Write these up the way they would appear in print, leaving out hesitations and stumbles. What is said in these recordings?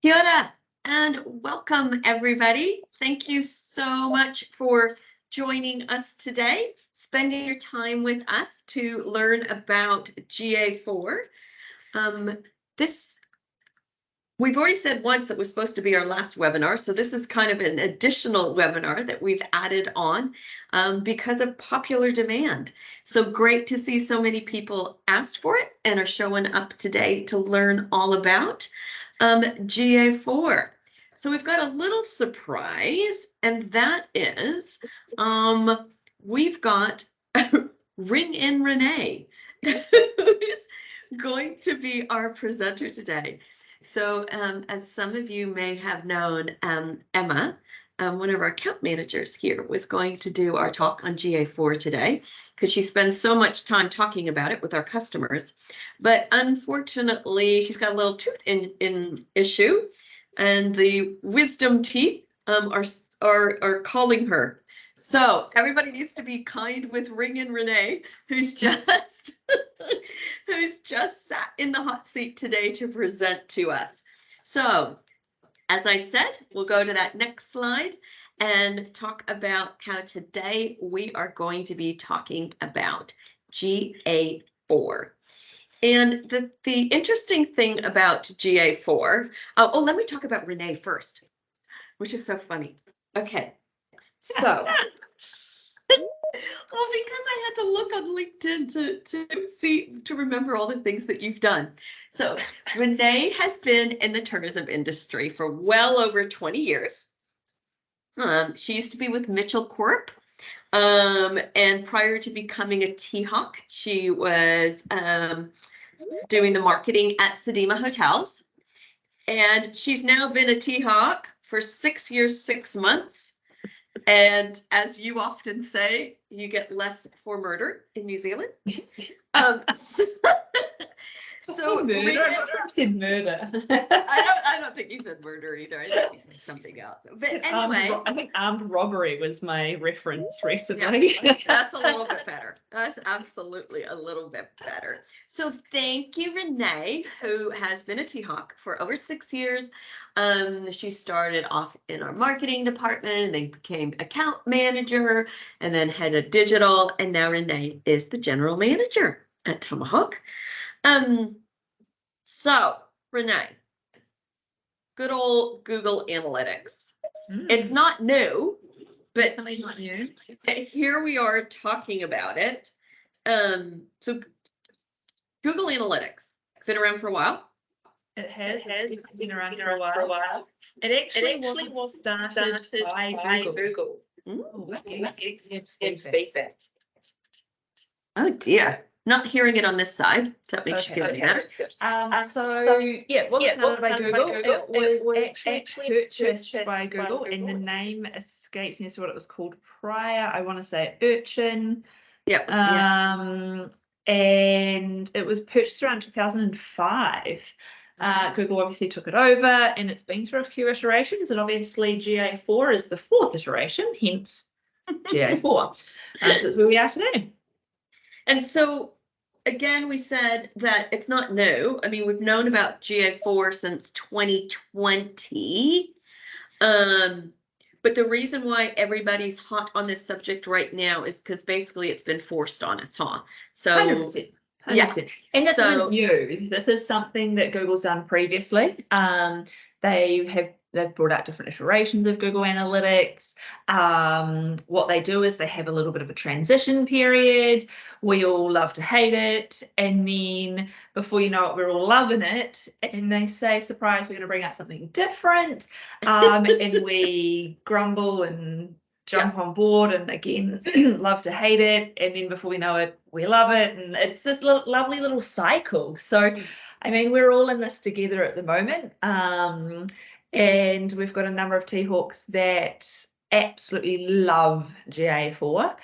Kia ora, and welcome everybody. Thank you so much for joining us today, spending your time with us to learn about GA4. We've already said once it was supposed to be our last webinar, so this is kind of an additional webinar that we've added on because of popular demand. So great to see so many people asked for it and are showing up today to learn all about GA4. So we've got a little surprise, and that is we've got Ring in Renee, who's going to be our presenter today. So as some of you may have known, Emma, one of our account managers here, was going to do our talk on GA4 today because she spends so much time talking about it with our customers. But unfortunately, she's got a little tooth in issue, and the wisdom teeth are calling her. So everybody needs to be kind with Ring and Renee, who's just who's just sat in the hot seat today to present to us. So, as I said, we'll go to that next slide and talk about how today we are going to be talking about GA4. And the interesting thing about GA4, let me talk about Renee first, which is so funny. Okay, so well, because I had to look on LinkedIn to remember all the things that you've done. So Renee has been in the tourism industry for well over 20 years. She used to be with Mitchell Corp. And prior to becoming a Tomahawk, she was doing the marketing at Sedema Hotels. And she's now been a Tomahawk for 6 years, 6 months. And as you often say, you get less for murder in New Zealand. So murder. I'm not sure I said murder. I don't think he said murder either. I think he said something else. But anyway, I think armed robbery was my reference recently. Yeah, that's a little bit better. That's absolutely a little bit better. So thank you, Renee, who has been a Tomahawk for over 6 years. She started off in our marketing department and then became account manager and then head of digital. And now Renee is the general manager at Tomahawk. So Renee, good old Google Analytics. It's not new, but definitely not new. Here we are talking about it. So Google Analytics, been around for a while. It has been around for a while. It actually wasn't started by Google. Feedback. Oh dear. Not hearing it on this side. If that makes you feel any better. It wasn't started by Google. It was actually purchased by Google, and the name escapes me as to what it was called prior. I want to say Urchin. Yep. And it was purchased around 2005. Google obviously took it over, and it's been through a few iterations, and obviously GA4 is the 4th iteration, hence GA4. So that's where we are today. And so, again, we said that it's not new. I mean, we've known about GA4 since 2020. But the reason why everybody's hot on this subject right now is because basically it's been forced on us, huh? So 100%. Yeah, and this isn't new. This is something that Google's done previously. They've brought out different iterations of Google Analytics. What they do is they have a little bit of a transition period. We all love to hate it, and then before you know it, we're all loving it. And they say, "Surprise, we're going to bring out something different," and we grumble and jump on board, and again love to hate it, and then before we know it, we love it, and it's this lovely little cycle. So I mean, we're all in this together at the moment, and we've got a number of Tomahawks that absolutely love GA4.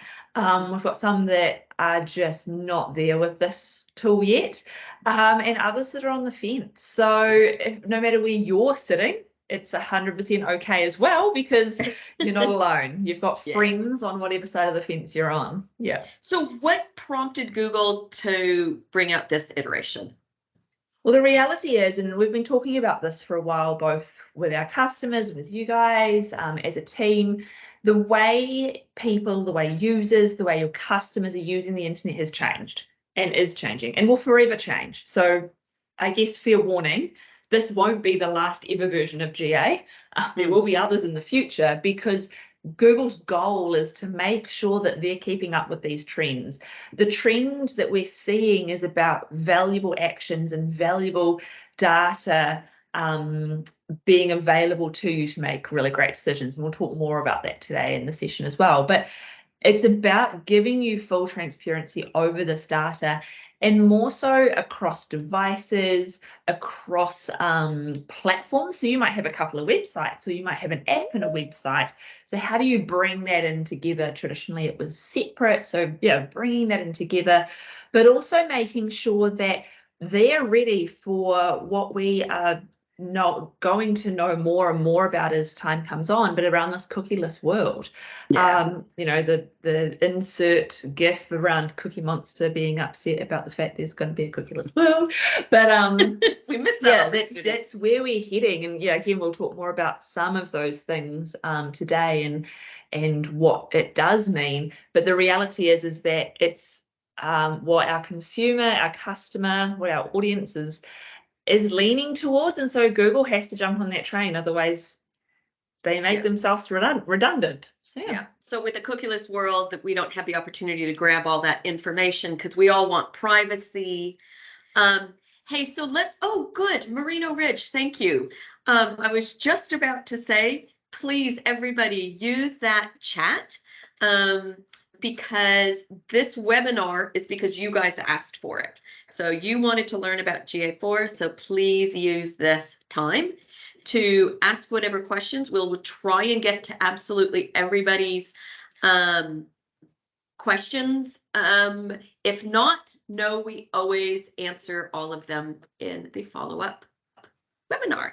We've got some that are just not there with this tool yet, and others that are on the fence. So no matter where you're sitting, it's 100% okay as well, because you're not alone. You've got friends on whatever side of the fence you're on. Yeah. So what prompted Google to bring out this iteration? Well, the reality is, and we've been talking about this for a while, both with our customers, with you guys, as a team, the way people, the way users, the way your customers are using the internet has changed and is changing and will forever change. So I guess fair warning, this won't be the last ever version of GA. There will be others in the future, because Google's goal is to make sure that they're keeping up with these trends. The trend that we're seeing is about valuable actions and valuable data being available to you to make really great decisions. And we'll talk more about that today in the session as well. But it's about giving you full transparency over this data, and more so across devices, across platforms. So you might have a couple of websites, or you might have an app and a website. So how do you bring that in together? Traditionally, it was separate. So yeah, bringing that in together, but also making sure that they're ready for what we are going to know more and more about as time comes on, but around this cookieless world. You know, the insert gif around Cookie Monster being upset about the fact there's going to be a cookieless world, but we missed that. Yeah, that's where we're heading. And yeah, again, we'll talk more about some of those things today and what it does mean. But the reality is that it's what our consumer, our customer, what our audience is leaning towards, and so Google has to jump on that train, otherwise they make themselves redundant. So yeah. So with the cookieless world, that we don't have the opportunity to grab all that information because we all want privacy. Hey, so oh, good, Merino Ridge, thank you. I was just about to say, please, everybody, use that chat. Because this webinar is because you guys asked for it. So you wanted to learn about GA4, so please use this time to ask whatever questions. We'll try and get to absolutely everybody's questions. If not, no, we always answer all of them in the follow-up webinar.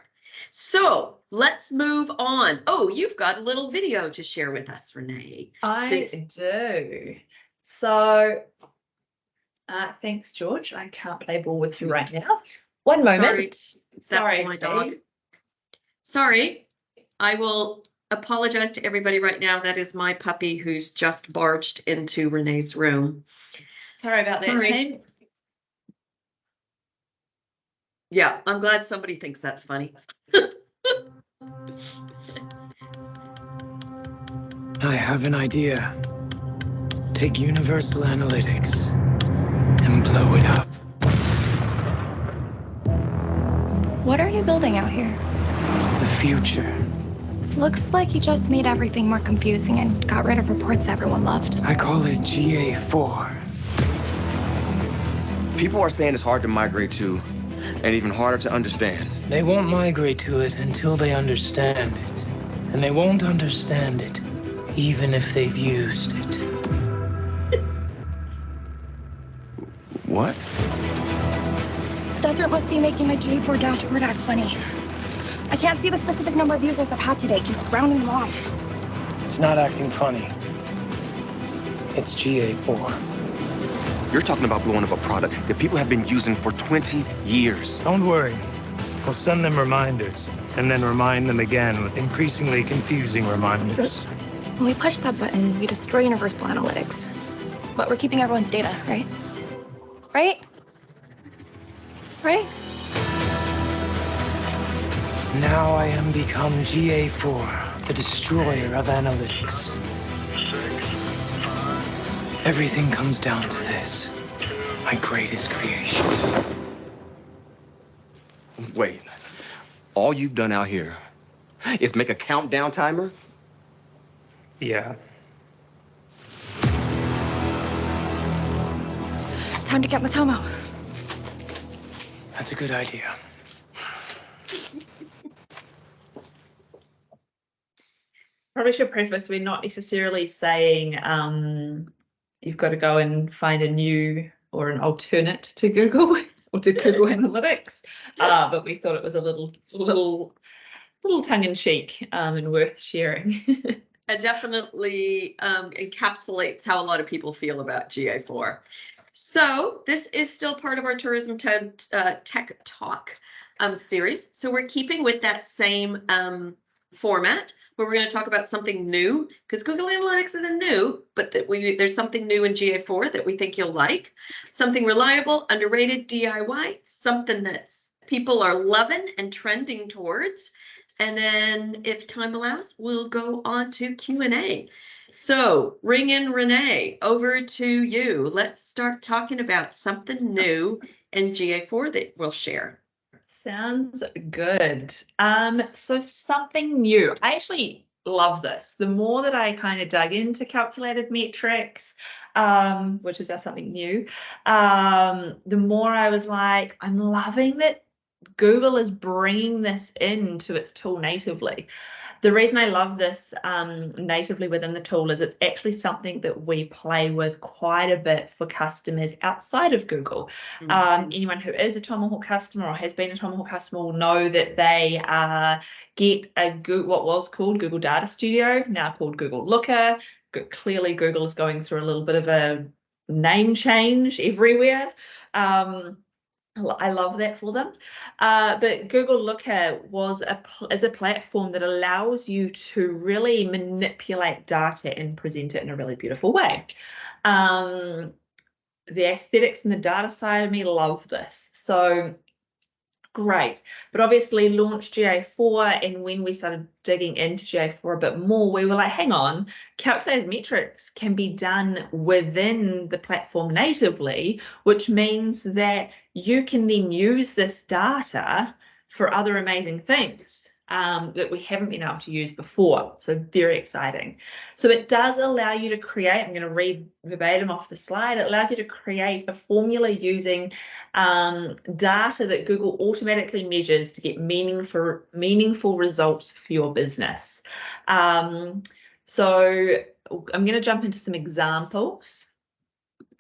So let's move on. Oh, you've got a little video to share with us, Renee. I do. So thanks, George. I can't play ball with you right now. One moment. Sorry, my dog. Sorry. I will apologize to everybody right now. That is my puppy who's just barged into Renee's room. Sorry about that, team. Yeah, I'm glad somebody thinks that's funny. I have an idea. Take Universal Analytics and blow it up. What are you building out here? The future. Looks like you just made everything more confusing and got rid of reports everyone loved. I call it GA4. People are saying it's hard to migrate to, and even harder to understand. They won't migrate to it until they understand it. And they won't understand it, even if they've used it. What? This desert must be making my GA4 dashboard act funny. I can't see the specific number of users I've had today, just rounding them off. It's not acting funny. It's GA4. You're talking about blowing up a product that people have been using for 20 years. Don't worry. We'll send them reminders, and then remind them again with increasingly confusing reminders. When we push that button, we destroy Universal Analytics. But we're keeping everyone's data, right? Right? Right? Now I am become GA4, the destroyer of analytics. Everything comes down to this, my greatest creation. Wait, all you've done out here is make a countdown timer? Yeah. Time to get Matomo. That's a good idea. Probably should preface, we're not necessarily saying you've got to go and find a new or an alternate to Google or to Google Analytics, but we thought it was a little tongue-in-cheek and worth sharing. It definitely encapsulates how a lot of people feel about GA4. So this is still part of our Tourism Tech Talk series. So we're keeping with that same format, where we're going to talk about something new, because Google Analytics isn't new, but there's something new in GA4 that we think you'll like. Something reliable, underrated, DIY, something that's people are loving and trending towards. And then if time allows, we'll go on to Q&A. So ring in Renee, over to you. Let's start talking about something new in GA4 that we'll share. Sounds good. So something new. I actually love this. The more that I kind of dug into calculated metrics, which is something new, the more I was like, I'm loving that Google is bringing this into its tool natively. The reason I love this natively within the tool is it's actually something that we play with quite a bit for customers outside of Google. Anyone who is a Tomahawk customer or has been a Tomahawk customer will know that they get what was called Google Data Studio, now called Google Looker. Clearly, Google is going through a little bit of a name change everywhere. I love that for them. But Google Looker is a platform that allows you to really manipulate data and present it in a really beautiful way. The aesthetics and the data side of me love this. So great. But obviously launched GA4, and when we started digging into GA4 a bit more, we were like, hang on, calculated metrics can be done within the platform natively, which means that you can then use this data for other amazing things that we haven't been able to use before. So very exciting. So it does allow you to create, I'm going to read verbatim off the slide, it allows you to create a formula using data that Google automatically measures to get meaningful results for your business. So I'm going to jump into some examples,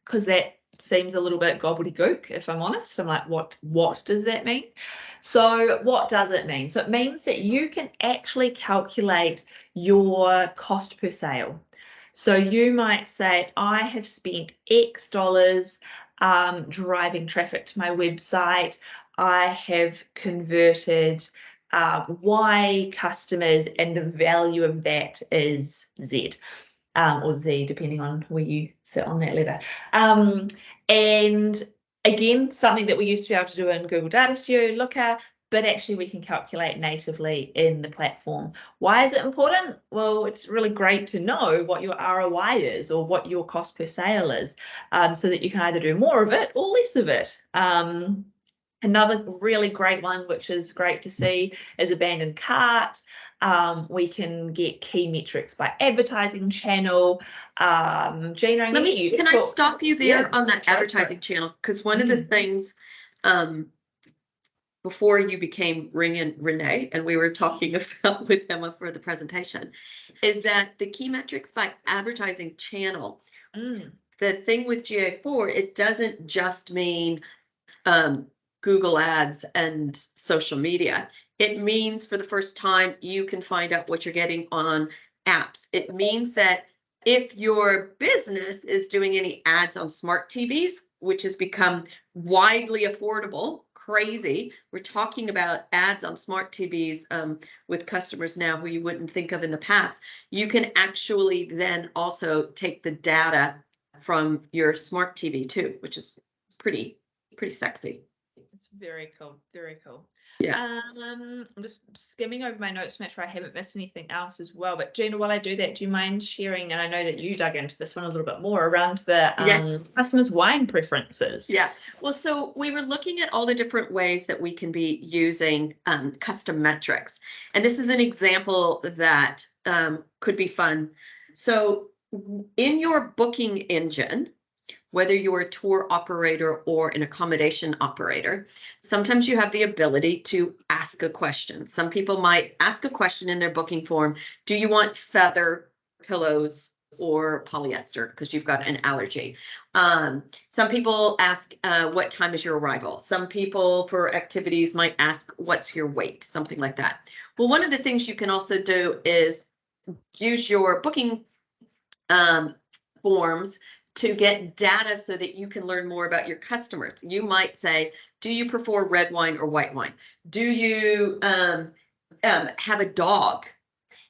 because that seems a little bit gobbledygook, if I'm honest. I'm like, what does that mean? So what does it mean? So it means that you can actually calculate your cost per sale. So you might say, I have spent X dollars driving traffic to my website. I have converted Y customers, and the value of that is Z. Or Z, depending on where you sit on that ladder. And again, something that we used to be able to do in Google Data Studio, Looker, but actually we can calculate natively in the platform. Why is it important? Well, it's really great to know what your ROI is or what your cost per sale is, so that you can either do more of it or less of it. Another really great one, which is great to see, is abandoned cart. We can get key metrics by advertising channel. Gina, can I stop you there on that advertising channel? Because one of the things before you became Renee, and we were talking about with Emma for the presentation, is that the key metrics by advertising channel. The thing with GA4, it doesn't just mean Google Ads and social media. It means for the first time you can find out what you're getting on apps. It means that if your business is doing any ads on smart TVs, which has become widely affordable, crazy. We're talking about ads on smart TVs with customers now who you wouldn't think of in the past. You can actually then also take the data from your smart TV too, which is pretty sexy. It's very cool. Very cool. Yeah. I'm just skimming over my notes to make sure I haven't missed anything else as well. But Gina, while I do that, do you mind sharing, and I know that you dug into this one a little bit more, around the customers' wine preferences? Yeah. Well, so we were looking at all the different ways that we can be using custom metrics. And this is an example that could be fun. So in your booking engine, whether you're a tour operator or an accommodation operator, sometimes you have the ability to ask a question. Some people might ask a question in their booking form. Do you want feather pillows or polyester because you've got an allergy? Some people ask, what time is your arrival? Some people for activities might ask, what's your weight? Something like that. Well, one of the things you can also do is use your booking forms to get data so that you can learn more about your customers. You might say, do you prefer red wine or white wine? Do you have a dog?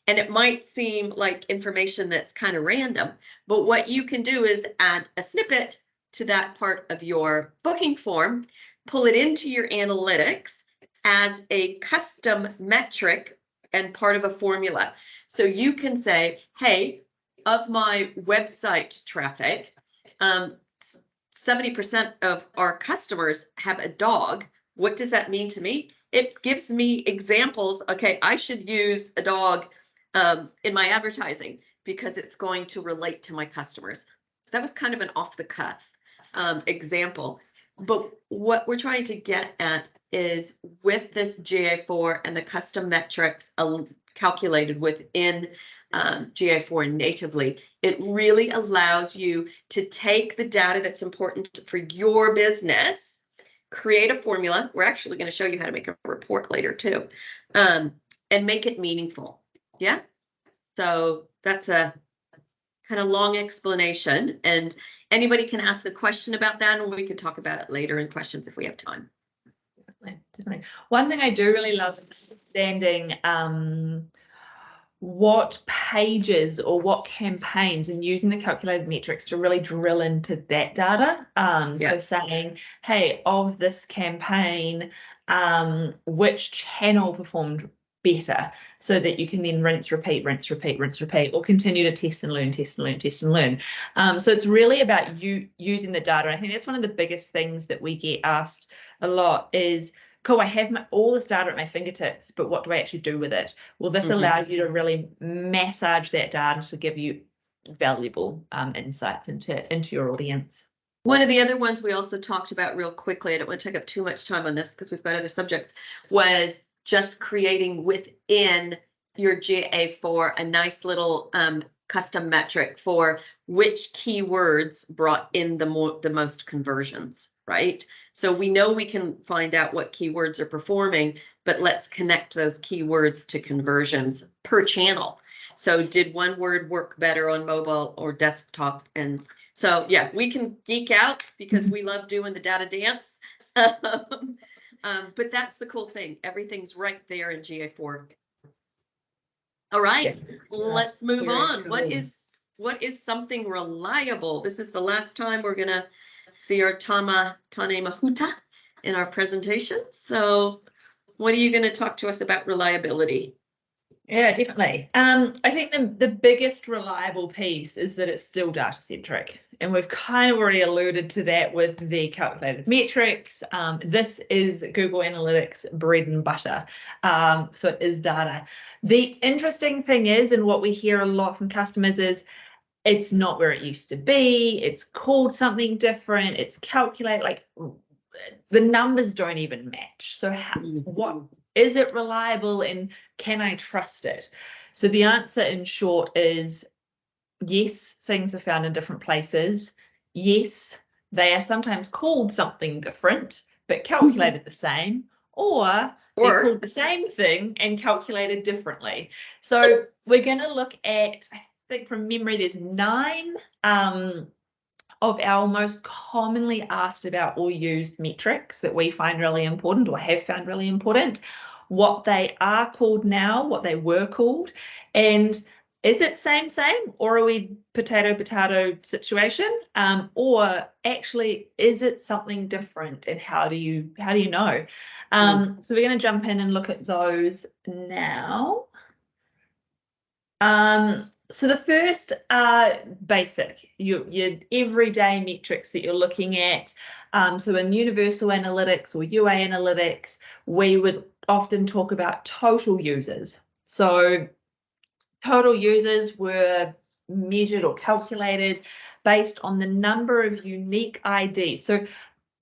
And it might seem like information that's kind of random, but what you can do is add a snippet to that part of your booking form, pull it into your analytics as a custom metric and part of a formula. So you can say, hey, of my website traffic, 70% of our customers have a dog. What does that mean to me? It gives me examples. Okay, I should use a dog in my advertising because it's going to relate to my customers. That was kind of an off the cuff example. But what we're trying to get at is with this GA4 and the custom metrics calculated within GA4 natively, it really allows you to take the data that's important for your business, create a formula. We're actually going to show you how to make a report later too, and make it meaningful. Yeah. So that's a kind of long explanation, and anybody can ask a question about that, and we can talk about it later in questions if we have time. Definitely. One thing I do really love is understanding what pages or what campaigns, and using the calculated metrics to really drill into that data. So saying, hey, of this campaign, which channel performed better, so that you can then rinse, repeat, or continue to test and learn. So it's really about you using the data. I think that's one of the biggest things that we get asked a lot is, cool, I have all this data at my fingertips, but what do I actually do with it? Well, this allows you to really massage that data to give you valuable insights into your audience. One of the other ones we also talked about real quickly, I don't want to take up too much time on this because we've got other subjects, was just creating within your GA4 a nice little custom metric for which keywords brought in the most conversions, right? So we know we can find out what keywords are performing, but let's connect those keywords to conversions per channel. So did one word work better on mobile or desktop? And so, yeah, we can geek out because we love doing the data dance. But that's the cool thing. Everything's right there in GA4. All right, let's move on. What is something reliable? This is the last time we're gonna see our Tane Mahuta in our presentation. So what are you gonna talk to us about reliability? Yeah, definitely. I think the biggest reliable piece is that it's still data centric. And we've kind of already alluded to that with the calculated metrics. This is Google Analytics bread and butter. So it is data. The interesting thing is, and what we hear a lot from customers is, it's not where it used to be. It's called something different. It's calculated, like the numbers don't even match. So what is it reliable, and can I trust it? So the answer in short is yes, things are found in different places. Yes, they are sometimes called something different, but calculated the same, or they're called the same thing and calculated differently. So we're going to look at, I think from memory, there's 9 of our most commonly asked about or used metrics that we find really important or have found really important, what they are called now, what they were called, and is it same, or are we potato situation? Or actually, is it something different, and how do you know? So we're going to jump in and look at those now. So the first basic, your everyday metrics that you're looking at. So in Universal Analytics or UA Analytics, we would often talk about total users. So total users were measured or calculated based on the number of unique IDs. So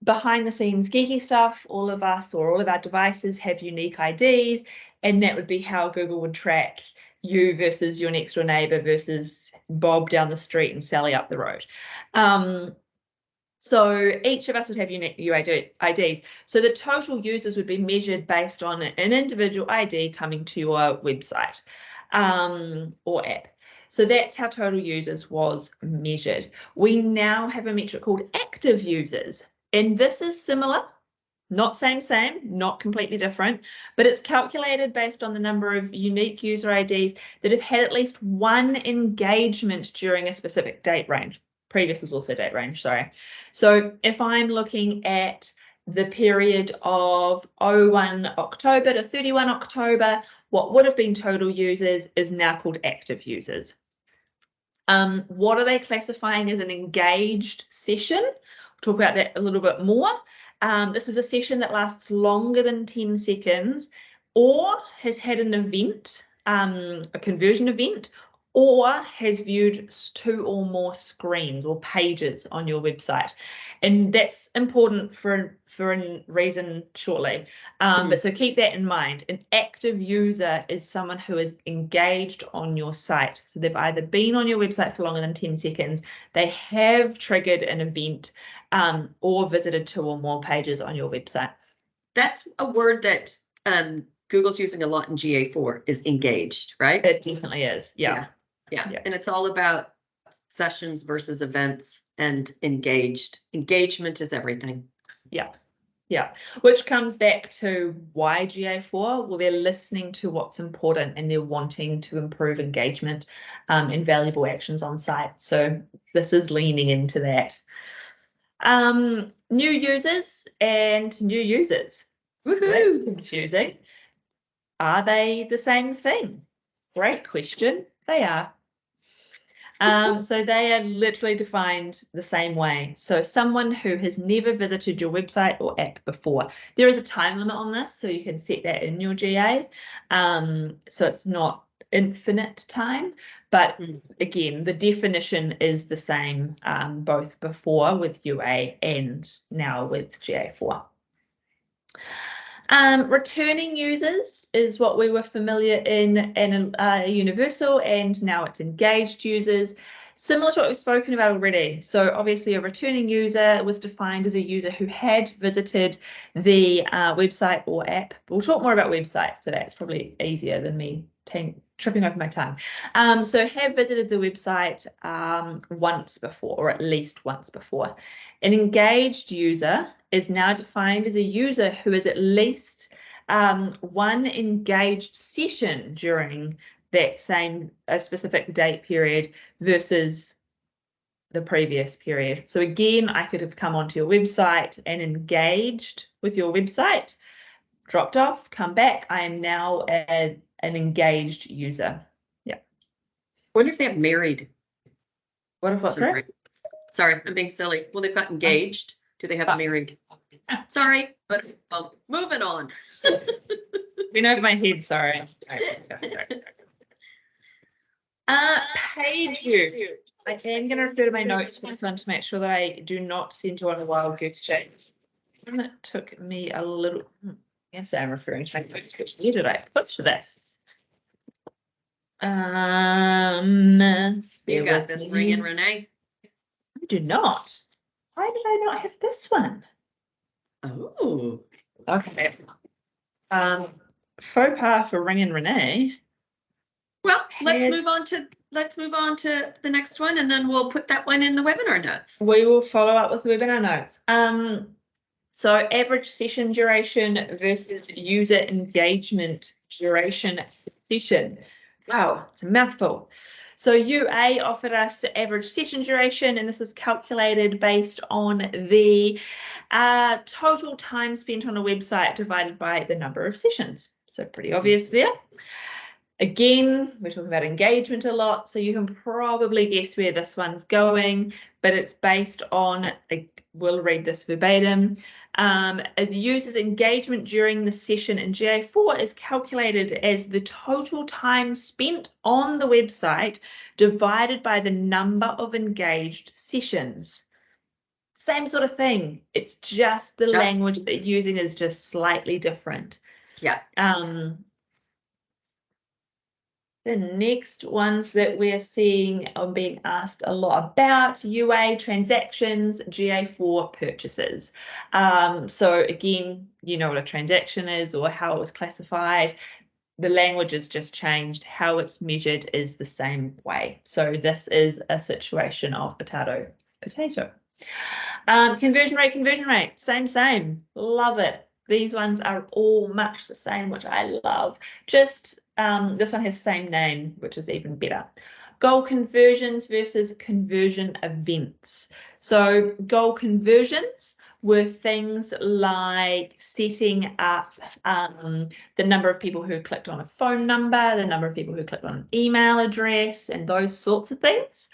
behind the scenes geeky stuff, all of us or all of our devices have unique IDs, and that would be how Google would track you versus your next door neighbor versus Bob down the street and Sally up the road. So each of us would have unique IDs. So the total users would be measured based on an individual ID coming to your website or app. So that's how total users was measured. We now have a metric called active users, and this is similar, not same, not completely different, but it's calculated based on the number of unique user IDs that have had at least one engagement during a specific date range. Previous was also date range, sorry. So if I'm looking at the period of 01 October to 31 October, what would have been total users is now called active users. What are they classifying as an engaged session? We'll talk about that a little bit more. This is a session that lasts longer than 10 seconds or has had an event, a conversion event, or has viewed 2 or more screens or pages on your website. And that's important for a reason shortly. But so keep that in mind. An active user is someone who is engaged on your site. So they've either been on your website for longer than 10 seconds, they have triggered an event, or visited 2 or more pages on your website. That's a word that Google's using a lot in GA4 is engaged, right? It definitely is. Yeah. And it's all about sessions versus events and engaged. Engagement is everything. Yeah, which comes back to why GA4. Well, they're listening to what's important and they're wanting to improve engagement and valuable actions on site. So this is leaning into that. New users and new users. Woohoo! That's confusing. Are they the same thing? Great question. They are. So they are literally defined the same way. So someone who has never visited your website or app before. There is a time limit on this, so you can set that in your GA. So it's not infinite time, but again, the definition is the same both before with UA and now with GA4. Returning users is what we were familiar in Universal, and now it's engaged users, similar to what we've spoken about already. So obviously a returning user was defined as a user who had visited the website or app. We'll talk more about websites today. It's probably easier than me tripping over my tongue. So have visited the website once before, or at least once before. An engaged user is now defined as a user who has at least one engaged session during that same specific date period versus the previous period. So again, I could have come onto your website and engaged with your website, dropped off, come back. I am now an engaged user. Yeah. I wonder if they have married. What if what's right? Sorry, I'm being silly. Well, they've got engaged. Do they have married? Sorry, but moving on. Been over my head, sorry. Page view. I am going to refer to my notes for this one to make sure that I do not send you on a wild goose chase. And it took me a little. Yes, I'm referring to my notes. Which year did I put for this? You got this, ringing Renee. I do not. Why did I not have this one? Oh, okay. Faux pas for ringing Renee. Well, let's move on to the next one, and then we'll put that one in the webinar notes. We will follow up with the webinar notes. So average session duration versus user engagement duration session. Wow, it's a mouthful. So UA offered us average session duration, and this was calculated based on the total time spent on a website divided by the number of sessions. So pretty obvious there. Again, we're talking about engagement a lot, so you can probably guess where this one's going, but it's based on, we'll read this verbatim. The user's engagement during the session in GA4 is calculated as the total time spent on the website divided by the number of engaged sessions. Same sort of thing. It's just the language that you're using is just slightly different. Yeah. The next ones that we're seeing are being asked a lot about: UA transactions, GA4 purchases. So again, you know what a transaction is or how it was classified. the language has just changed. How it's measured is the same way. So this is a situation of potato. Conversion rate, same. Love it. These ones are all much the same, which I love. Just this one has the same name, which is even better. Goal conversions versus conversion events. So goal conversions were things like setting up the number of people who clicked on a phone number, the number of people who clicked on an email address, and those sorts of things.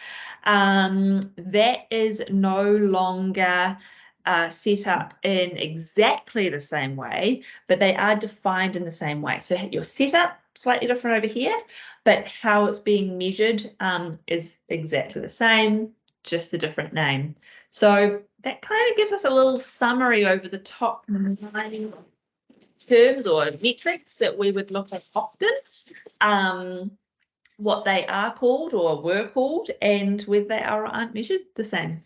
That is no longer set up in exactly the same way, but they are defined in the same way. So your setup slightly different over here, but how it's being measured is exactly the same, just a different name. So that kind of gives us a little summary over the top 9 terms or metrics that we would look at often, what they are called or were called, and whether they are or aren't measured the same.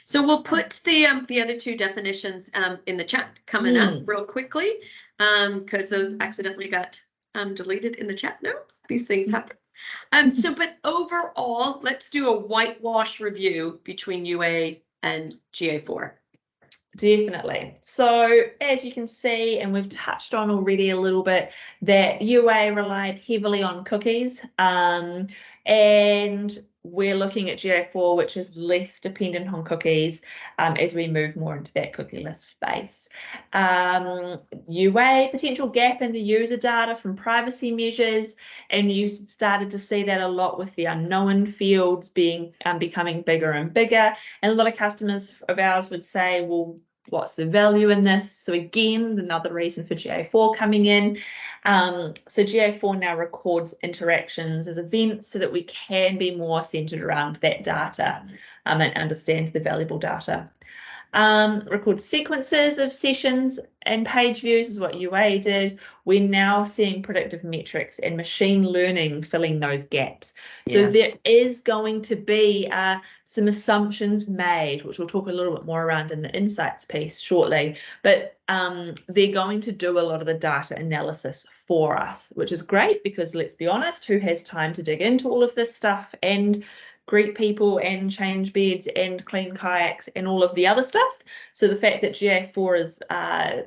So we'll put the other 2 definitions in the chat coming up real quickly, because those accidentally got deleted in the chat notes. These things happen. But overall, let's do a whitewash review between UA and GA4. Definitely. So as you can see, and we've touched on already a little bit, that UA relied heavily on cookies, and we're looking at GA4, which is less dependent on cookies as we move more into that cookieless space. UA, potential gap in the user data from privacy measures, and you started to see that a lot with the unknown fields being becoming bigger and bigger. And a lot of customers of ours would say, well, what's the value in this? So again, another reason for GA4 coming in. So GA4 now records interactions as events so that we can be more centered around that data and understand the valuable data. Record sequences of sessions and page views is what UA did. We're now seeing predictive metrics and machine learning filling those gaps. So there is going to be some assumptions made, which we'll talk a little bit more around in the insights piece shortly, but they're going to do a lot of the data analysis for us, which is great because, let's be honest, who has time to dig into all of this stuff and greet people and change beds and clean kayaks and all of the other stuff? So the fact that GA4 is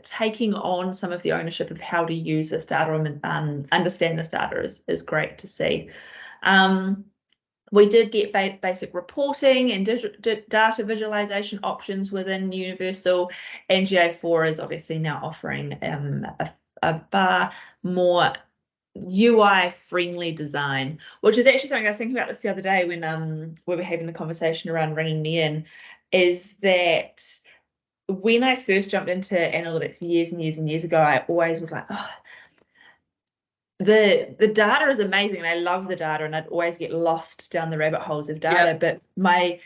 taking on some of the ownership of how to use this data and understand this data is great to see. We did get basic reporting and data visualization options within Universal, and GA4 is obviously now offering a far more UI-friendly design, which is actually something I was thinking about this the other day when we were having the conversation around ringing me in, is that when I first jumped into analytics years and years and years ago, I always was like, oh, the data is amazing and I love the data, and I'd always get lost down the rabbit holes of data, but the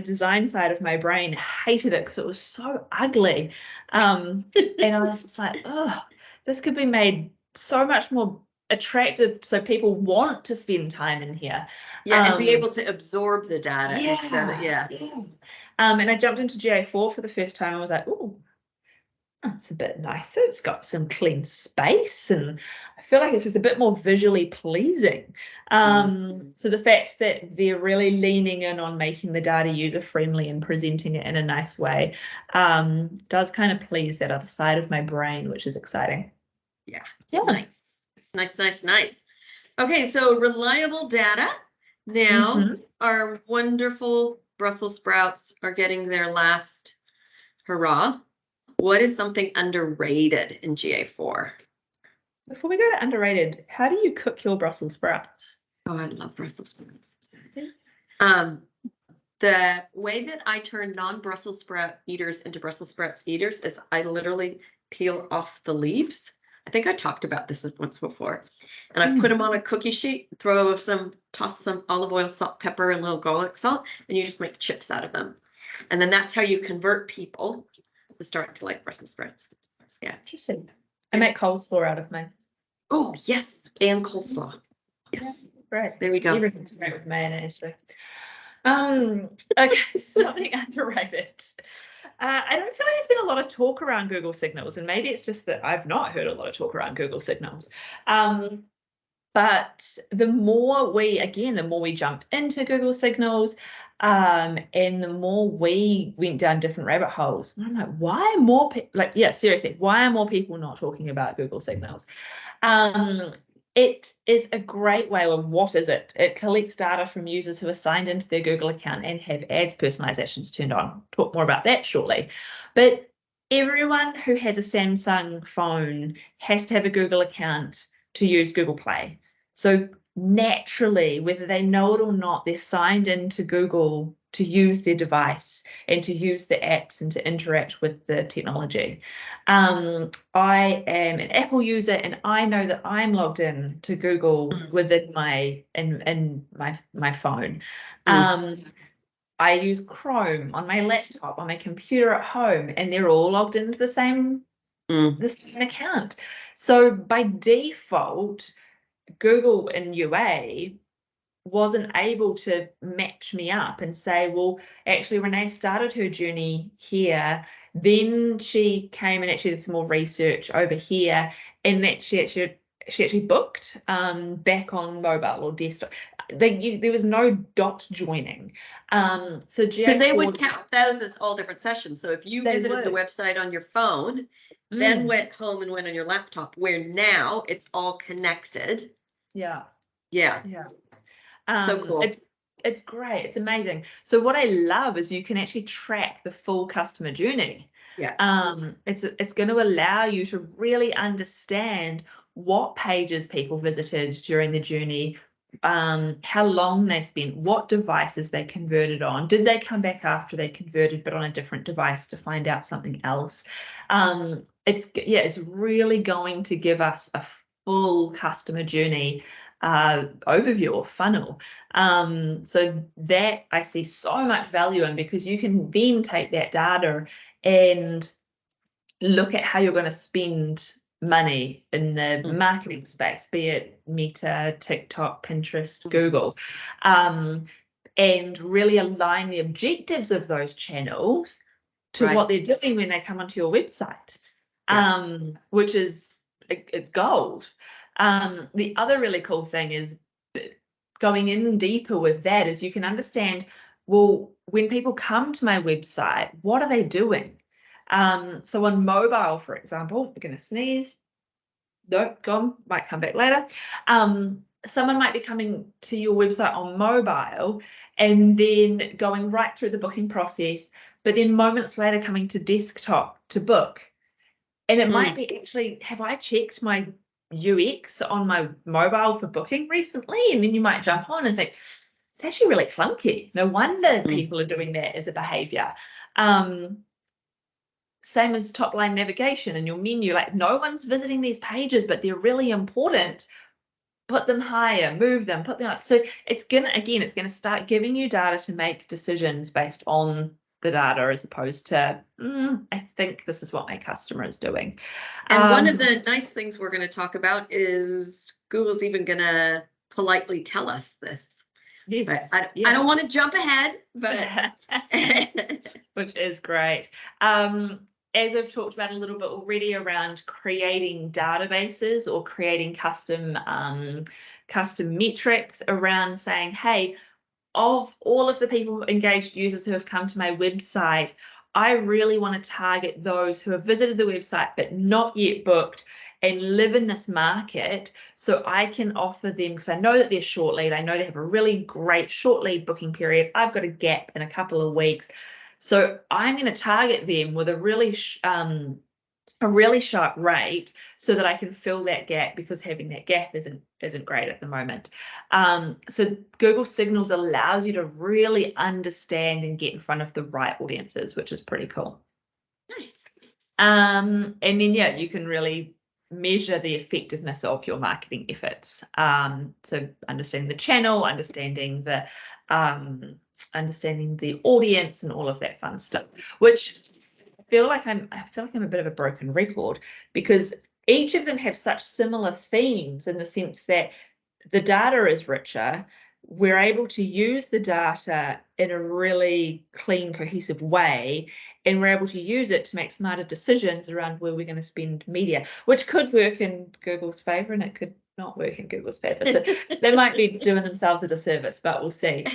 design side of my brain hated it because it was so ugly. And I was just like, oh, this could be made so much more attractive so people want to spend time in here. And be able to absorb the data instead of, and I jumped into GA4 for the first time. I was like, oh, it's a bit nicer. It's got some clean space, and I feel like it's just a bit more visually pleasing. So the fact that they're really leaning in on making the data user-friendly and presenting it in a nice way does kind of please that other side of my brain, which is exciting. Yeah. Nice. Okay, so reliable data. Now our wonderful Brussels sprouts are getting their last hurrah. What is something underrated in GA4? Before we go to underrated, how do you cook your Brussels sprouts? Oh, I love Brussels sprouts. The way that I turn non-Brussels sprout eaters into Brussels sprouts eaters is I literally peel off the leaves. I think I talked about this once before. And I put them on a cookie sheet, toss some olive oil, salt, pepper, and a little garlic salt, and you just make chips out of them. And then that's how you convert people to start to like Brussels sprouts. Yeah. Interesting. I make coleslaw out of mine. Oh, yes. And coleslaw. Yes. Yeah, right. There we go. Everything's great with mayonnaise. So. Okay, something underrated. I don't feel like there's been a lot of talk around Google Signals, and maybe it's just that I've not heard a lot of talk around Google Signals. But the more we jumped into Google Signals, and the more we went down different rabbit holes. And I'm like, why are more people, seriously, why are more people not talking about Google Signals? It is a great way of, what is it? It collects data from users who are signed into their Google account and have ads personalizations turned on. Talk more about that shortly. But everyone who has a Samsung phone has to have a Google account to use Google Play. So naturally, whether they know it or not, they're signed into Google to use their device and to use the apps and to interact with the technology. I am an Apple user, and I know that I'm logged in to Google within my my phone. I use Chrome on my laptop, on my computer at home, and they're all logged into the same account. So by default, Google in UA wasn't able to match me up and say, well, actually Renee started her journey here, then she came and actually did some more research over here, and that she actually booked back on mobile or desktop. There was no dot joining. So because they would count those as all different sessions. So if you visited the website on your phone, then went home and went on your laptop, where now it's all connected. Yeah. So cool. It's great. It's amazing. So what I love is you can actually track the full customer journey. It's going to allow you to really understand what pages people visited during the journey, how long they spent, what devices they converted on, did they come back after they converted but on a different device to find out something else. It's really going to give us a full customer journey overview or funnel. So that I see so much value in, because you can then take that data and look at how you're going to spend money in the marketing space, be it Meta, TikTok, Pinterest, Google, and really align the objectives of those channels to what they're doing when they come onto your website, which is, it's gold. The other really cool thing is going in deeper with that is you can understand, well, when people come to my website, what are they doing? So on mobile, for example, we're going to sneeze. Nope, gone, might come back later. Someone might be coming to your website on mobile and then going right through the booking process, but then moments later coming to desktop to book. And it might be, actually, have I checked my UX on my mobile for booking recently? And then you might jump on and think, it's actually really clunky. No wonder people are doing that as a behavior. Same as top line navigation in your menu. Like, no one's visiting these pages, but they're really important. Put them higher, move them, put them up. So it's gonna start giving you data to make decisions based on the data, as opposed to I think this is what my customer is doing. And one of the nice things we're going to talk about is Google's even going to politely tell us this. Yes, I don't want to jump ahead, but which is great. As we've talked about a little bit already around creating databases or creating custom metrics around saying, hey, of all of the people, engaged users who have come to my website, I really want to target those who have visited the website but not yet booked and live in this market, so I can offer them, because I know that they're short lead, I know they have a really great short lead booking period, I've got a gap in a couple of weeks, so I'm going to target them with a really sharp rate so that I can fill that gap, because having that gap isn't great at the moment. So Google Signals allows you to really understand and get in front of the right audiences, which is pretty cool. Nice. And then you can really measure the effectiveness of your marketing efforts. So understanding the channel, understanding the audience, and all of that fun stuff, which I feel like I'm a bit of a broken record, because each of them have such similar themes, in the sense that the data is richer, we're able to use the data in a really clean, cohesive way, and we're able to use it to make smarter decisions around where we're going to spend media, which could work in Google's favor and it could not work in Google's favor. So they might be doing themselves a disservice, but we'll see.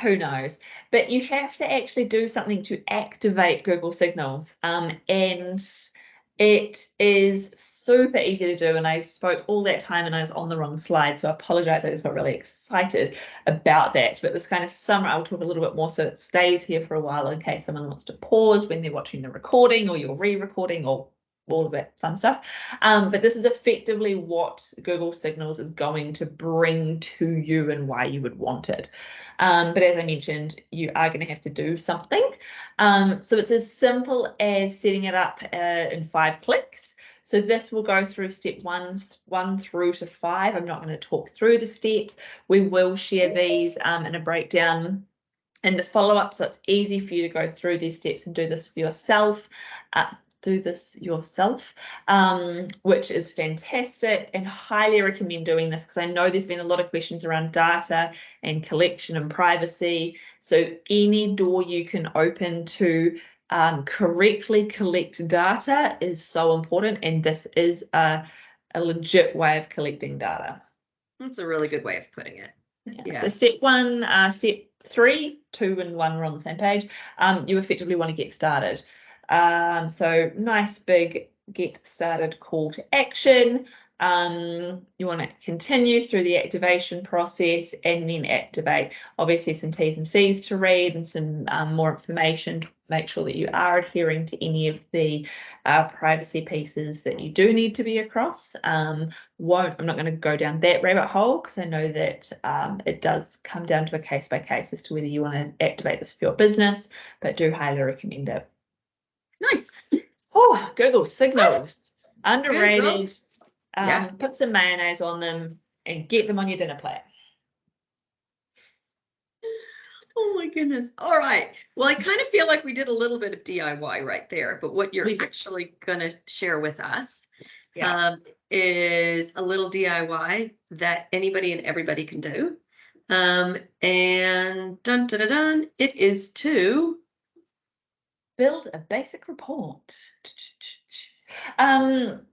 Who knows? But you have to actually do something to activate Google Signals, and it is super easy to do. And I spoke all that time and I was on the wrong slide, so I apologize. I just got really excited about that. But this kind of summary, I'll talk a little bit more so it stays here for a while in case someone wants to pause when they're watching the recording or you're re-recording or all of that fun stuff. But this is effectively what Google Signals is going to bring to you and why you would want it. But as I mentioned, you are going to have to do something. So it's as simple as setting it up in 5 clicks. So this will go through step 1 through to 5. I'm not going to talk through the steps. We will share these in a breakdown in the follow-up, so it's easy for you to go through these steps and do this for yourself. Which is fantastic, and highly recommend doing this because I know there's been a lot of questions around data and collection and privacy. So any door you can open to correctly collect data is so important, and this is a legit way of collecting data. That's a really good way of putting it. Yeah. So step 1, step 3, 2 and 1 are on the same page. You effectively want to get started. So nice big get started call to action. You want to continue through the activation process and then activate. Obviously some T's and C's to read and some more information to make sure that you are adhering to any of the privacy pieces that you do need to be across. I'm not going to go down that rabbit hole because I know that it does come down to a case by case as to whether you want to activate this for your business, but do highly recommend it. Nice. Oh, Google Signals. Underrated. Yeah. Put some mayonnaise on them and get them on your dinner plate. Oh my goodness. All right. Well, I kind of feel like we did a little bit of DIY right there, but what you're actually going to share with us is a little DIY that anybody and everybody can do. And dun, dun, dun, dun, it is to build a basic report.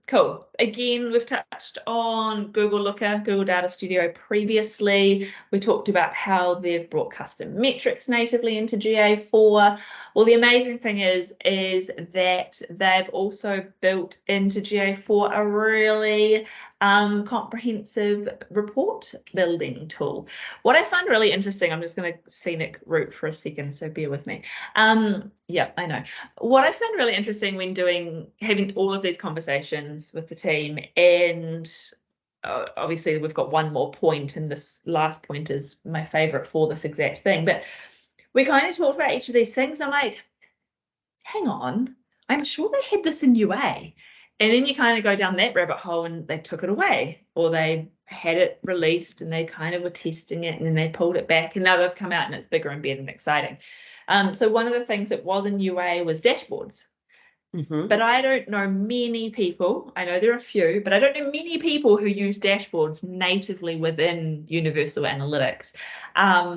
Cool. Again, we've touched on Google Looker, Google Data Studio previously. We talked about how they've brought custom metrics natively into GA4. Well, the amazing thing is that they've also built into GA4 a really comprehensive report building tool. What I find really interesting, I'm just going to scenic route for a second, so bear with me. Yeah, I know. What I find really interesting when having all of these conversations with the team, and obviously we've got one more point, and this last point is my favorite for this exact thing, but we kind of talked about each of these things and I'm like, hang on, I'm sure they had this in UA. And then you kind of go down that rabbit hole and they took it away, or they had it released and they kind of were testing it and then they pulled it back, and now they've come out and it's bigger and better and exciting. So one of the things that was in UA was dashboards. But I don't know many people, I know there are a few, but I don't know many people who use dashboards natively within Universal Analytics. I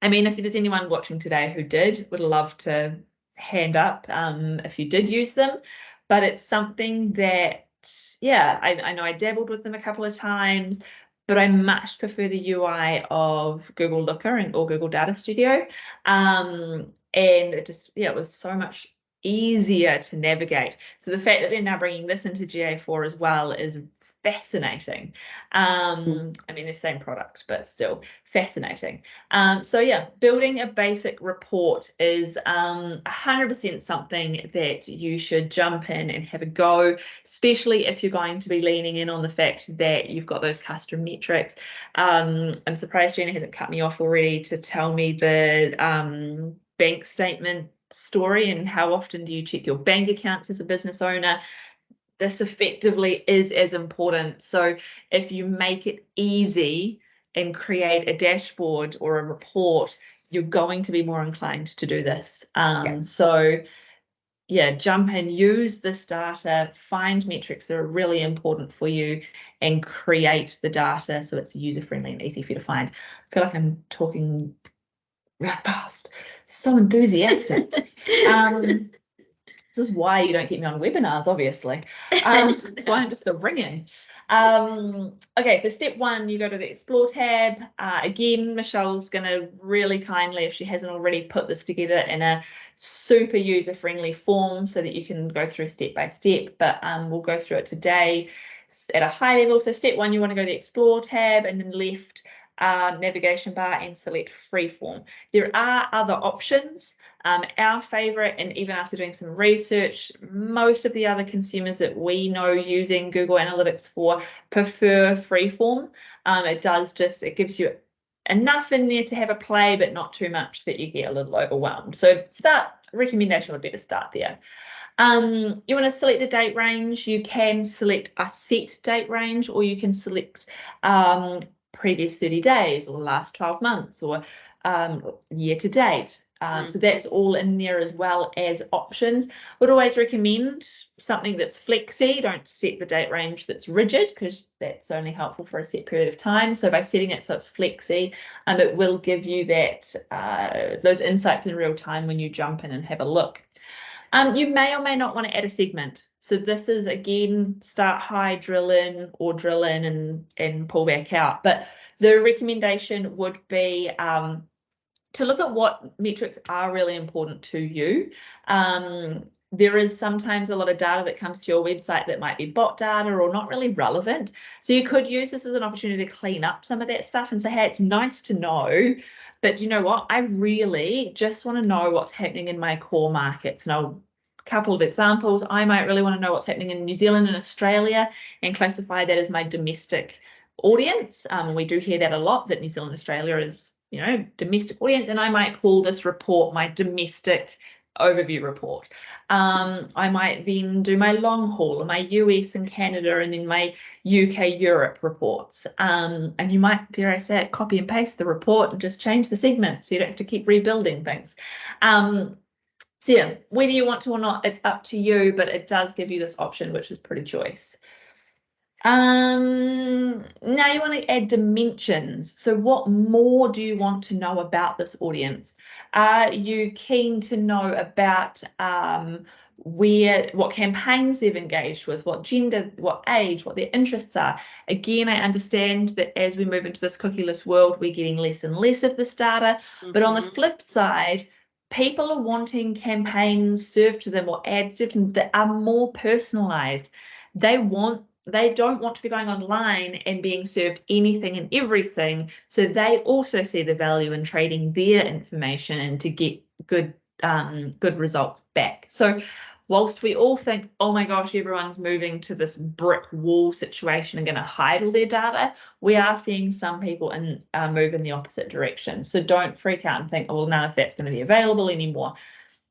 mean, if there's anyone watching today who would love to hand up if you did use them, but it's something that, yeah, I know I dabbled with them a couple of times, but I much prefer the UI of Google Looker or Google Data Studio. And it just, yeah, it was so much easier to navigate. So the fact that they're now bringing this into GA4 as well is fascinating. I mean, the same product, but still fascinating. So yeah, building a basic report is 100% something that you should jump in and have a go, especially if you're going to be leaning in on the fact that you've got those custom metrics. I'm surprised Gina hasn't cut me off already to tell me the bank statement story and how often do you check your bank accounts as a business owner. This effectively is as important. So if you make it easy and create a dashboard or a report, you're going to be more inclined to do this. So yeah, jump in, use this data, find metrics that are really important for you, and create the data so it's user-friendly and easy for you to find. I feel like I'm talking really fast, so enthusiastic. This is why you don't get me on webinars, obviously. That's why I'm just the ringing. Okay, so step 1, you go to the Explore tab. Again, Michelle's going to really kindly, if she hasn't already, put this together in a super user-friendly form so that you can go through step by step, but we'll go through it today at a high level. So step 1, you want to go to the Explore tab and then left navigation bar and select Freeform. There are other options. Our favorite, and even after doing some research, most of the other consumers that we know using Google Analytics for prefer Freeform. It gives you enough in there to have a play, but not too much that you get a little overwhelmed. So recommendation would be to start there. You want to select a date range. You can select a set date range, or you can select previous 30 days or last 12 months or year to date. So that's all in there as well as options. Would always recommend something that's flexy. Don't set the date range that's rigid, because that's only helpful for a set period of time. So by setting it so it's flexy, it will give you that those insights in real time when you jump in and have a look. You may or may not want to add a segment. So this is, again, start high, drill in and pull back out. But the recommendation would be to look at what metrics are really important to you. There is sometimes a lot of data that comes to your website that might be bot data or not really relevant. So you could use this as an opportunity to clean up some of that stuff and say, hey, it's nice to know, but you know what? I really just want to know what's happening in my core markets. Now, a couple of examples, I might really want to know what's happening in New Zealand and Australia and classify that as my domestic audience. We do hear that a lot, that New Zealand and Australia is, domestic audience, and I might call this report my domestic overview report. I might then do my long haul, or my US and Canada, and then my UK Europe reports. And you might, dare I say it, copy and paste the report and just change the segment so you don't have to keep rebuilding things. So yeah, whether you want to or not, it's up to you, but it does give you this option, which is pretty choice. Now you want to add dimensions. So what more do you want to know about this audience? Are you keen to know about what campaigns they've engaged with, what gender, what age, what their interests are? Again, I understand that as we move into this cookieless world, we're getting less and less of this data. But on the flip side, people are wanting campaigns served to them or ads served to them that are more personalized. They don't want to be going online and being served anything and everything. So they also see the value in trading their information and to get good results back. So whilst we all think, oh my gosh, everyone's moving to this brick wall situation and going to hide all their data, we are seeing some people move in the opposite direction. So don't freak out and think, oh, well, none of that's going to be available anymore.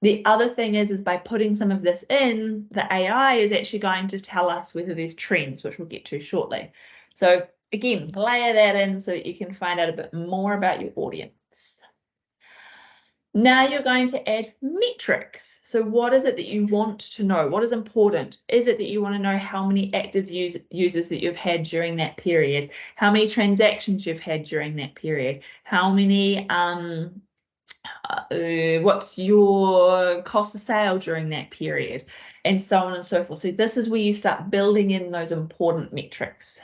The other thing is by putting some of this in, the AI is actually going to tell us whether there's trends, which we'll get to shortly. So again, layer that in so that you can find out a bit more about your audience. Now you're going to add metrics. So what is it that you want to know? What is important? Is it that you want to know how many active users that you've had during that period? How many transactions you've had during that period? How many what's your cost of sale during that period, and so on and so forth. So this is where you start building in those important metrics.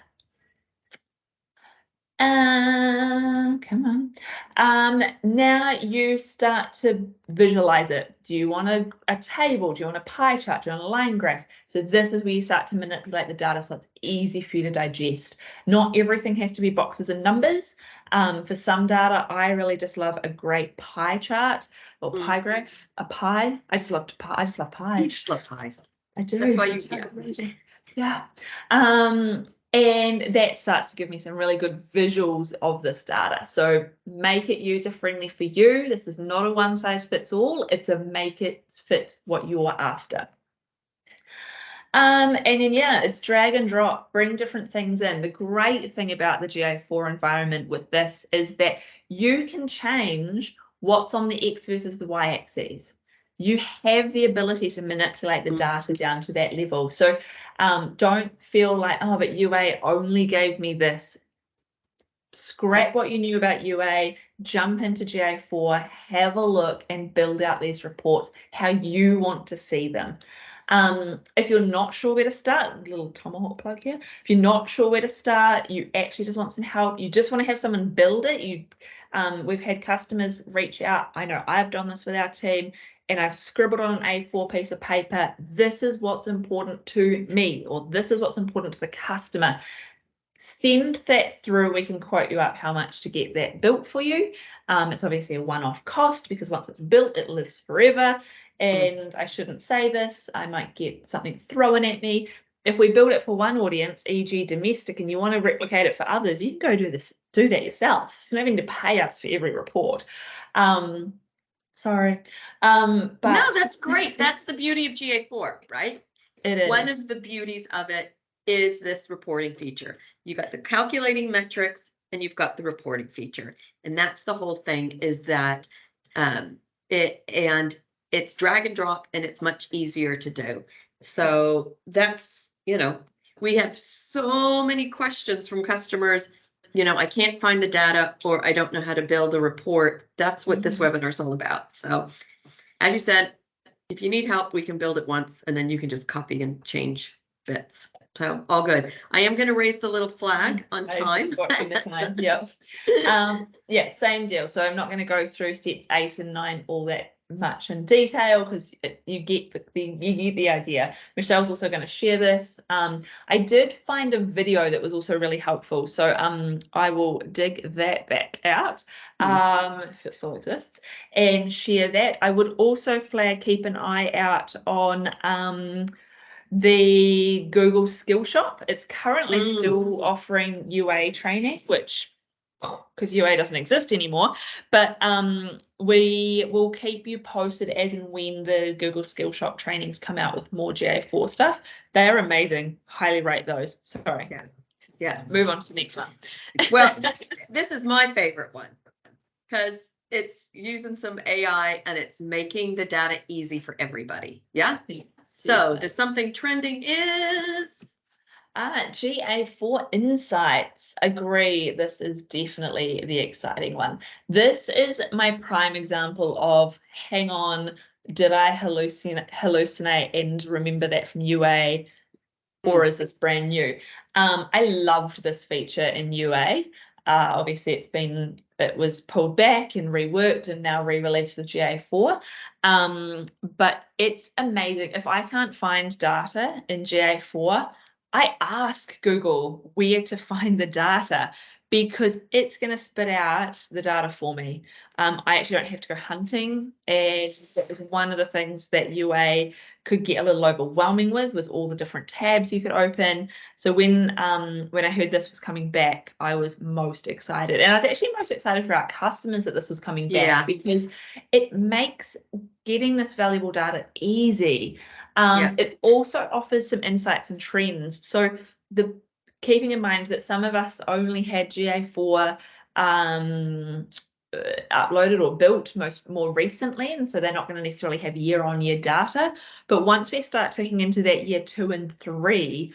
Come on. Now you start to visualize it. Do you want a table? Do you want a pie chart? Do you want a line graph? So this is where you start to manipulate the data so it's easy for you to digest. Not everything has to be boxes and numbers. For some data, I really just love a great pie chart or pie graph. A pie. I just love pie. You just love pies. I do. That's why you yeah. And that starts to give me some really good visuals of this data. So make it user friendly for you. This is not a one size fits all. It's a make it fit what you're after. And then, yeah, it's drag and drop, bring different things in. The great thing about the GA4 environment with this is that you can change what's on the X versus the Y axis. you have the ability to manipulate the data down to that level. So don't feel like, oh, but UA only gave me this. Scrap what you knew about UA, jump into GA4, have a look and build out these reports how you want to see them. If you're not sure where to start, little Tomahawk plug here, if you're not sure where to start, you actually just want some help, you just want to have someone build it, we've had customers reach out. I know I've done this with our team, and I've scribbled on an A4 piece of paper, this is what's important to me, or this is what's important to the customer. Send that through. We can quote you up how much to get that built for you. It's obviously a one-off cost, because once it's built, it lives forever. And I shouldn't say this, I might get something thrown at me. If we build it for one audience, e.g. domestic, and you want to replicate it for others, you can go do that yourself. So you're not having to pay us for every report. Sorry. But no, that's great. That's the beauty of GA4, right? It is. One of the beauties of it is this reporting feature. You got the calculating metrics and you've got the reporting feature. And that's the whole thing, is that it's drag and drop, and it's much easier to do. So that's, we have so many questions from customers. I can't find the data, or I don't know how to build a report. That's what this webinar is all about. So as you said, if you need help, we can build it once, and then you can just copy and change bits. So all good. I am going to raise the little flag on time. Watching the time. Yep. Yeah, same deal. So I'm not going to go through steps 8 and 9 all that much in detail, because you get the idea. Michelle's also going to share this. I did find a video that was also really helpful, so I will dig that back out if it still exists, and share that. I would also keep an eye out on the Google Skill Shop. It's currently still offering UA training, which, because UA doesn't exist anymore, but we will keep you posted as and when the Google Skill Shop trainings come out with more GA4 stuff. They are amazing. Highly rate those. Sorry. Yeah. Move on to the next one. Well, this is my favorite one, because it's using some AI and it's making the data easy for everybody. Yeah. So the something trending is GA4 Insights. Agree. This is definitely the exciting one. This is my prime example of, hang on, did I hallucinate and remember that from UA, or is this brand new? I loved this feature in UA. Obviously it was pulled back and reworked and now re-released with GA4. But it's amazing. If I can't find data in GA4, I ask Google where to find the data, because it's going to spit out the data for me. I actually don't have to go hunting, and that was one of the things that UA could get a little overwhelming with, was all the different tabs you could open. So when I heard this was coming back, I was most excited, and I was actually most excited for our customers that this was coming back, because it makes getting this valuable data easy. It also offers some insights and trends. So keeping in mind that some of us only had GA4 uploaded or built more recently, and so they're not going to necessarily have year-on-year data. But once we start taking into that year 2 and 3,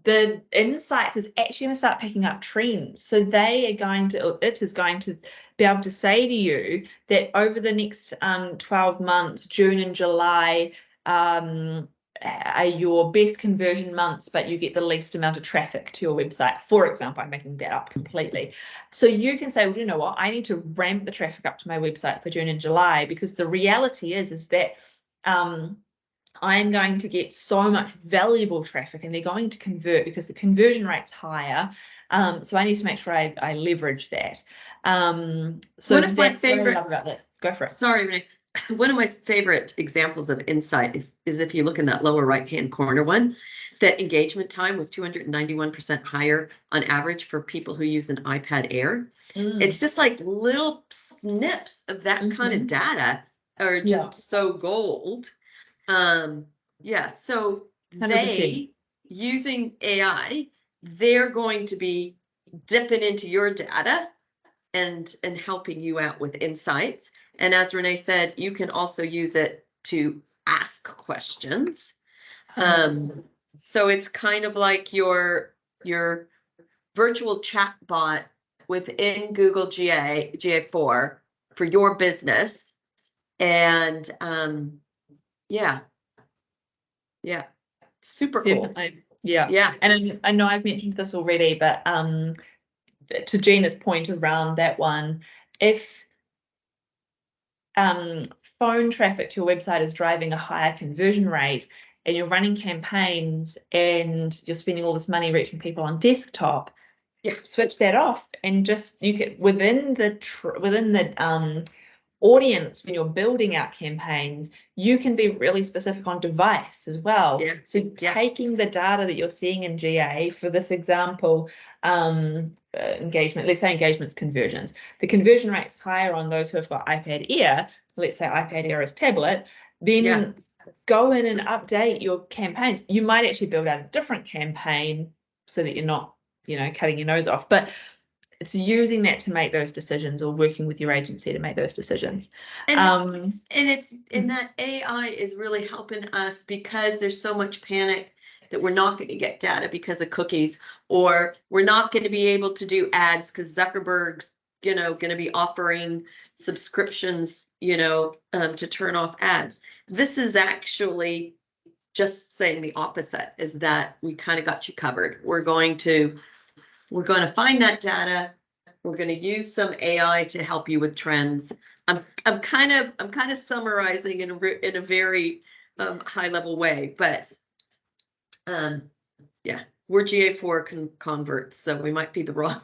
the insights is actually going to start picking up trends. So it is going to be able to say to you that over the next 12 months, June and July are your best conversion months, but you get the least amount of traffic to your website. For example, I'm making that up completely. So you can say, well, you know what, I need to ramp the traffic up to my website for June and July, because the reality is that I am going to get so much valuable traffic, and they're going to convert because the conversion rate's higher. So I need to make sure I leverage that. So one of my that's favorite, what I love about this. Go for it. Sorry, Renee. One of my favorite examples of insight is if you look in that lower right-hand corner one, that engagement time was 291% higher on average for people who use an iPad Air. It's just like little snips of that kind of data are just so gold. So 100%. They, using AI, they're going to be dipping into your data and helping you out with insights. And as Renee said, you can also use it to ask questions. So it's kind of like your virtual chat bot within Google GA4 for your business. And yeah, super cool. Definitely. Yeah. Yeah. And I know I've mentioned this already, but to Gina's point around that one, if phone traffic to your website is driving a higher conversion rate and you're running campaigns and you're spending all this money reaching people on desktop, switch that off, and just you can within the audience, when you're building out campaigns, you can be really specific on device as well. So taking the data that you're seeing in GA for this example, engagement, let's say engagements conversions, the conversion rate's higher on those who have got iPad Air, let's say iPad Air is tablet, then go in and update your campaigns. You might actually build out a different campaign so that you're not, cutting your nose off, but it's using that to make those decisions, or working with your agency to make those decisions. And that AI is really helping us, because there's so much panic that we're not going to get data because of cookies, or we're not going to be able to do ads because Zuckerberg's, going to be offering subscriptions, to turn off ads. This is actually just saying the opposite, is that we kind of got you covered. We're going to find that data. We're going to use some AI to help you with trends. I'm kind of summarizing in a very high level way, but we're GA4 converts, so we might be the wrong.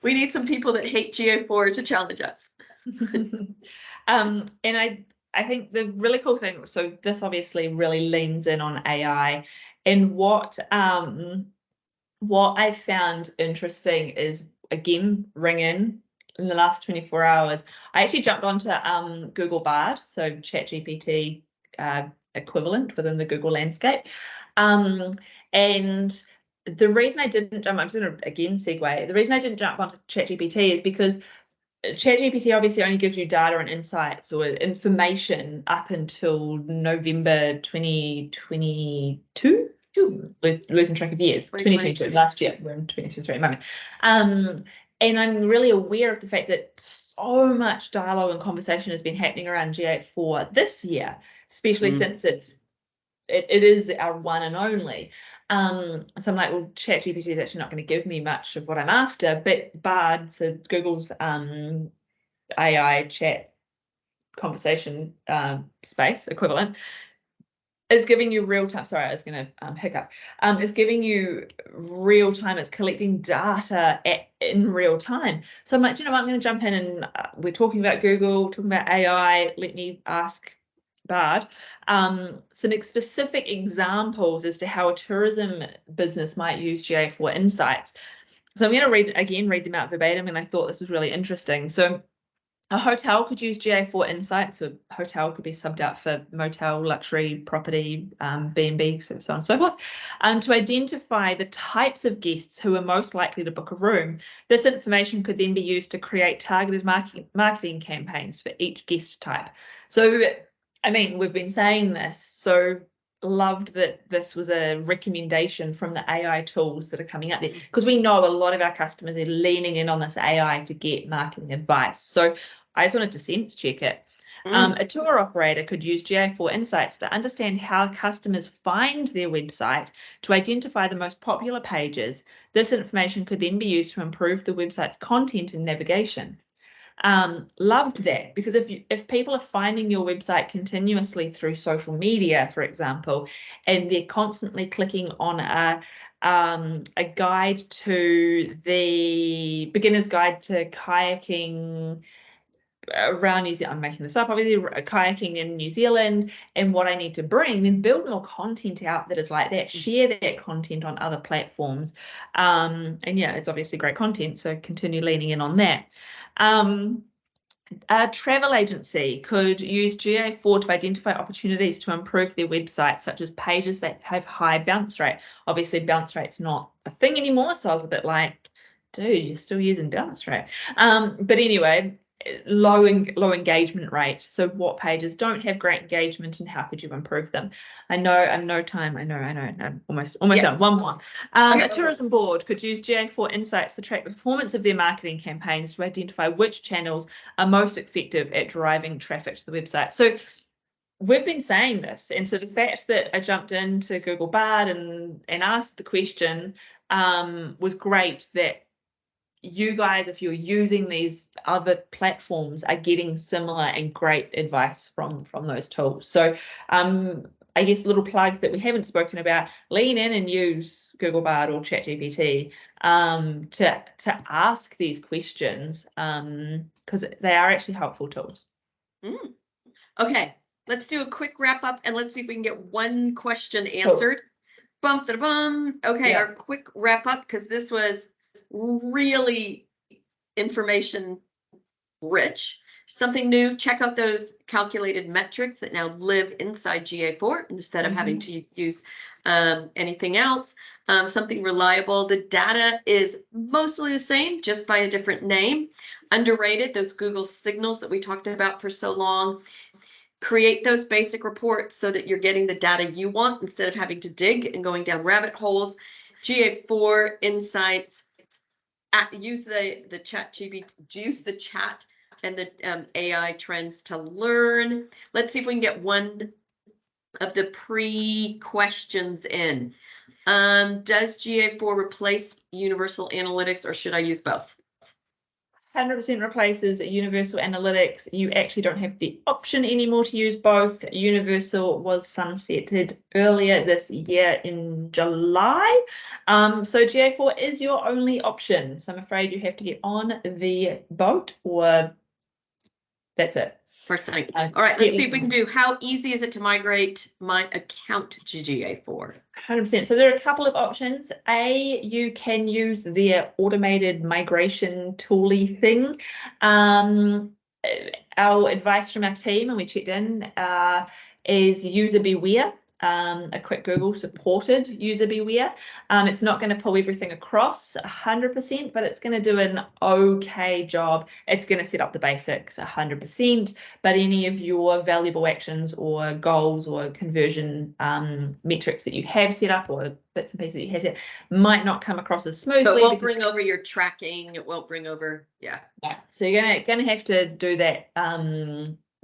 We need some people that hate GA4 to challenge us. And I think the really cool thing, so this obviously really leans in on AI, and what I found interesting is, again, ring in the last 24 hours, I actually jumped onto Google Bard, so ChatGPT equivalent within the Google landscape. And the reason I didn't jump, I'm just going to again segue, the reason I didn't jump onto ChatGPT is because ChatGPT obviously only gives you data and insights or information up until November 2022. Losing track of years. 2022, last year. We're in 2023 at the moment. And I'm really aware of the fact that so much dialogue and conversation has been happening around GA4 this year, especially since it is our one and only. So I'm like, well, ChatGPT is actually not going to give me much of what I'm after, but Bard, so Google's AI chat conversation space equivalent, is giving you real time. Sorry, I was going to hiccup. Is giving you real time. It's collecting data in real time. So I'm like, I'm going to jump in, and we're talking about Google, talking about AI. Let me ask Bard some specific examples as to how a tourism business might use GA4 insights. So I'm going to read them out verbatim, and I thought this was really interesting. So a hotel could use GA4 insights. So a hotel could be subbed out for motel, luxury, property, B&B, so on and so forth, and to identify the types of guests who are most likely to book a room. This information could then be used to create targeted marketing campaigns for each guest type. So, I mean, we've been saying this, so loved that this was a recommendation from the AI tools that are coming out there, because we know a lot of our customers are leaning in on this AI to get marketing advice. So I just wanted to sense check it. A tour operator could use GA4 insights to understand how customers find their website, to identify the most popular pages. This information could then be used to improve the website's content and navigation. Loved that, because if people are finding your website continuously through social media, for example, and they're constantly clicking on a guide to the beginner's guide to kayaking around New Zealand, I'm making this up, obviously, kayaking in New Zealand, and what I need to bring, then build more content out that is like that, share that content on other platforms. And yeah, it's obviously great content, so continue leaning in on that. A travel agency could use GA4 to identify opportunities to improve their website, such as pages that have high bounce rate. Obviously, bounce rate's not a thing anymore, so I was a bit like, dude, you're still using bounce rate. But anyway, low engagement rate. So what pages don't have great engagement, and how could you improve them? I know I'm no time. I know. I'm almost Yeah. done. One more. Okay. A tourism board could use GA4 insights to track the performance of their marketing campaigns to identify which channels are most effective at driving traffic to the website. So we've been saying this, and so the fact that I jumped into Google Bard and asked the question was great. That you guys, if you're using these other platforms, are getting similar and great advice from those tools. So I guess a little plug that we haven't spoken about: lean in and use Google Bard or ChatGPT to ask these questions, because they are actually helpful tools. Okay, let's do a quick wrap up and let's see if we can get one question answered. Bum da bum. Okay, Yeah. our quick wrap up, because this was really information rich. Something new, check out those calculated metrics that now live inside GA4 instead of having to use anything else. Something reliable. The data is mostly the same, just by a different name. Underrated, those Google signals that we talked about for so long. Create those basic reports so that you're getting the data you want instead of having to dig and going down rabbit holes. GA4 insights. Use the chat and the AI trends to learn. Let's see if we can get one of the pre-questions in. Does GA4 replace Universal Analytics, or should I use both? 100% replaces Universal Analytics. You actually don't have the option anymore to use both. Universal was sunsetted earlier this year in July. So GA4 is your only option. So I'm afraid you have to get on the boat, or that's it. First thing. All right, let's see if we can do, how easy is it to migrate my account to GA4? 100%. So there are a couple of options. You can use their automated migration tooly thing. Our advice from our team, and we checked in, is user beware. A quick Google supported user beware. It's not going to pull everything across 100%, but it's going to do an okay job. It's going to set up the basics 100%, but any of your valuable actions or goals or conversion metrics that you have set up, or bits and pieces that you have set, might not come across as smoothly. So it won't bring over your tracking. It won't bring over, yeah. So you're gonna have to do that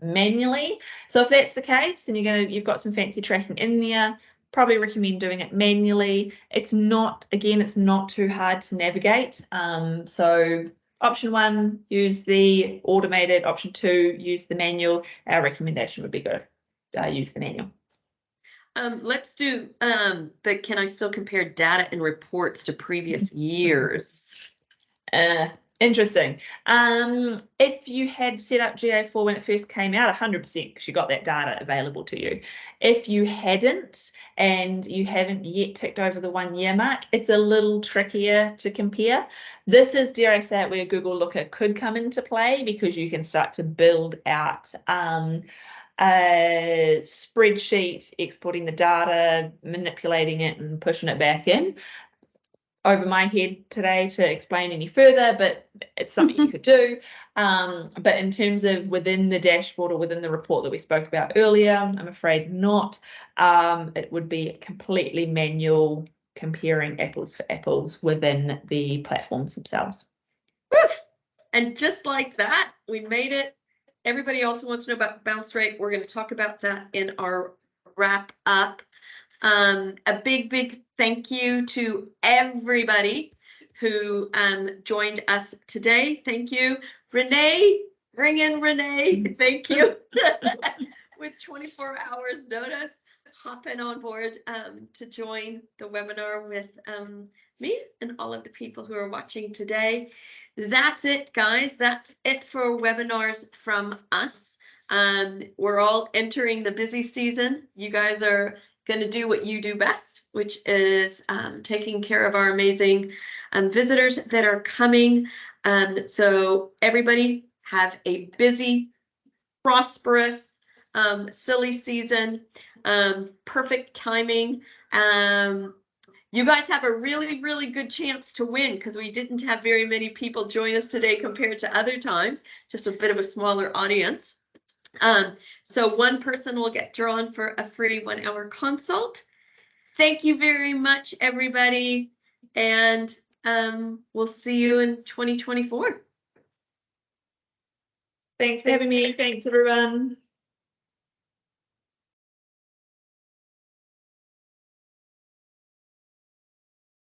manually. So if that's the case, and you've got some fancy tracking in there, probably recommend doing it manually. It's not too hard to navigate. So option 1, use the automated. Option 2, use the manual. Our recommendation would be good. Use the manual. Let's do the can I still compare data and reports to previous years? Interesting. If you had set up GA4 when it first came out, 100%, because you got that data available to you. If you hadn't, and you haven't yet ticked over the 1 year mark, it's a little trickier to compare. This is, dare I say it, where Google Looker could come into play, because you can start to build out a spreadsheet, exporting the data, manipulating it, and pushing it back in. Over my head today to explain any further, but it's something you could do. But in terms of within the dashboard or within the report that we spoke about earlier, I'm afraid not. It would be completely manual, comparing apples for apples within the platforms themselves. And just like that, we made it. Everybody also wants to know about bounce rate. We're going to talk about that in our wrap up. A big thank you to everybody who joined us today. Thank you, Renee. Bring in Renee. Thank you. With 24 hours notice, hopping on board to join the webinar with me and all of the people who are watching today. That's it, guys. That's it for webinars from us. We're all entering the busy season. You guys are going to do what you do best, which is taking care of our amazing visitors that are coming. So everybody have a busy, prosperous, silly season, perfect timing. You guys have a really, really good chance to win because we didn't have very many people join us today compared to other times, just a bit of a smaller audience. So one person will get drawn for a free 1-hour consult. Thank you very much, everybody. And we'll see you in 2024. Thanks for having me. Thanks, everyone.